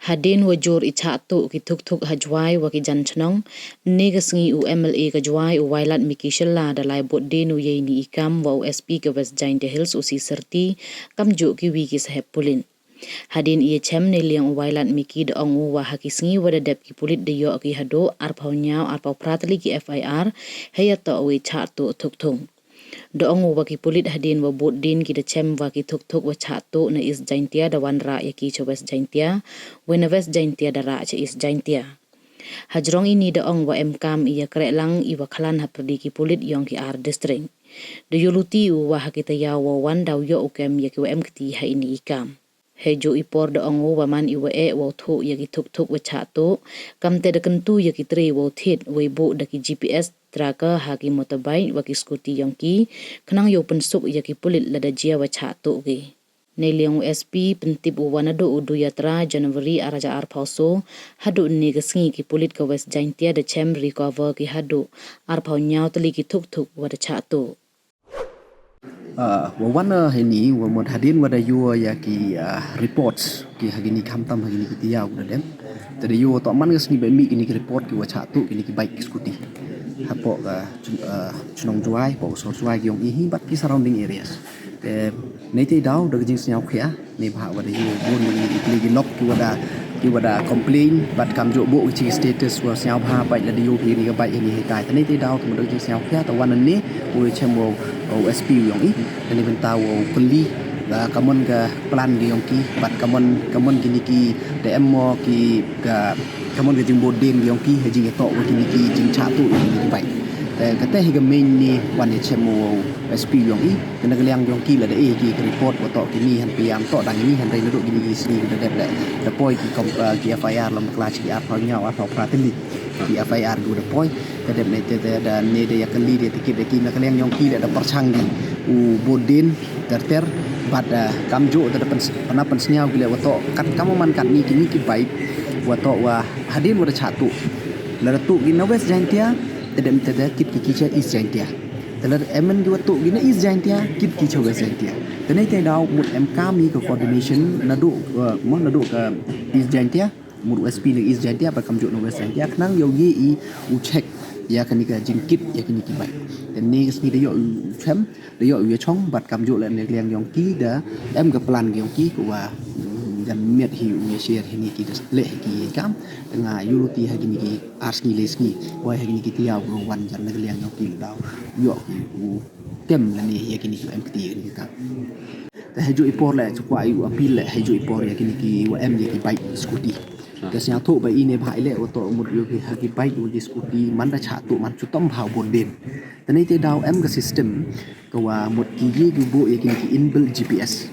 Hadin wajur ichatu ki tuk hajwai wa ki janchnong ni gasngi u MLA ka jwai u wailat mikishalla dalai bodde nu ye ni ikam wa USP ke West Giant Hills usi serti kamju ki wiki sahep pulin. Hadin ia chem ne liang u wailat miki de ongu wa hakisngi wa dadap ki pulit de yo ki hado arpau nyau arpau pratali ki FIR hayata u ichatu tuk. Doongo waki pulit hadin wa bodin ki de chem waki tuk wa chato na is jaintia da wan ra yaki cha West Jaintia wa na West Jaintia da ra cha is jaintia. Hajrong ini doong wa mkam iya krelang iwa khalan haprdi ki pulit yong ki ar district. De yuluti wa hakita ya wa wan daw yo ukem yaki wa mkti ha ini ikam. Hejo ipor doongo wa man iwa wa thu yaki tuk wa chato kam te de kentu yaki tri wa thit wa ibu da ki GPS tracker haki motorbike waki skuti yongki kenang yo pensuk yaki pulit lada jia wa chato ge neliang USP pentip wanado udu yatra January araja arpauso hadu ni gasngi ki pulit ka West Jaintia de chem recover ki hadu arpau nyau tali ki tuk wa da chato wa wana heni wa mod hadin wa da yo yaki reports ki hagini khamtam hagini ki tiya wa dem tadi yo to man gasngi be mi ki report ki wa chato ki bike skuti hapo ka chunong juai po so juai yong hi but ki surrounding areas nei te daw da jing snyau khia nei bha wa da yu bon man ni ki nok ki wada complain but kam jo bo chi status wa snyau bha bai la yu hi ni ka bai ni tai ta nei te daw to da jing snyau khia ta wan ni wo chemo OSP yong hi ni ben taw kulli da kamon ka plan di yong ki but kamon ki ni ki de mo ki ka kamon ke jing bodin yong ki he jing to wa ki jing cha tu ni bai kata higa main ni wan ni chemo SP yong i kena liang yong ki la de ki report wa to ki ni han piam to dang ni han dai lu ki ni sni da de da poi ki kom ki FIR lam class ki apa nya wa to prateli ki FIR du da poi da de ne te da ne de ya kali de ki de ki na liang yong ki da perchang di u bodin ter bad kamjo da panapan snyau ki le wa to kat kamu man kat ni ki bai wa to wa hadin wa da chatu la tu ki na West Jaintia tedem teda kit kicha is jaintia telar emen dua tu gina is jaintia kit kicha West Jaintia tenai te daw mut MK mi ko coordination nadu mo nadu ka is jaintia mut USP ni is jaintia ba kamjo no West Jaintia knang yo yi i u check ya kan ni ka jingkit ya kan ni ki bai ten ni sni de yo chem de yo ye chong bat kamjo la ne liang yong ki da em ka plan yong ki ko wa dan miat hi u share hi ni ki le ki kam nga yuluti ha ki ni ki arski leski wa ha ki ni ki tiaw ro wan jan ne liang no ki daw yo u tem la ni ya ki ni em ki ni ka ta ha ju ipor la chu kwa yu apil la ha ju ipor ya ki ni ki wa em ye ki bike scooty ta sia tho ba i ne bhai le o to mut yo ki ha ki bike u scooty man da cha tu man chu tom bhau bon den ta nei te daw em ka system ka wa mut ki ye gu bo ye ki ni ki inbuilt GPS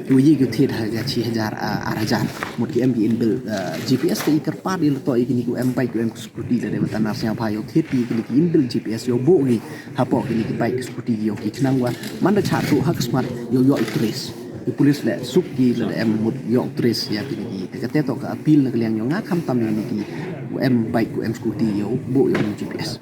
yu ye gu thet ha ja 6000 mut ki em ki inbuilt GPS te ikar pa di to ki ni ku em bike ku em scooty da de ta na sia bha yo thet ki ni ki inbuilt GPS yo bo ni ha po ki ni ki bike scooty yo ki chnang wa man da cha tu hak smart yo trace di polis le suk ki le em mut yo trace ya ki ni ka te to ka apil na liang yo nga kham tam ni ki em bike ku em scooty yo bo yo GPS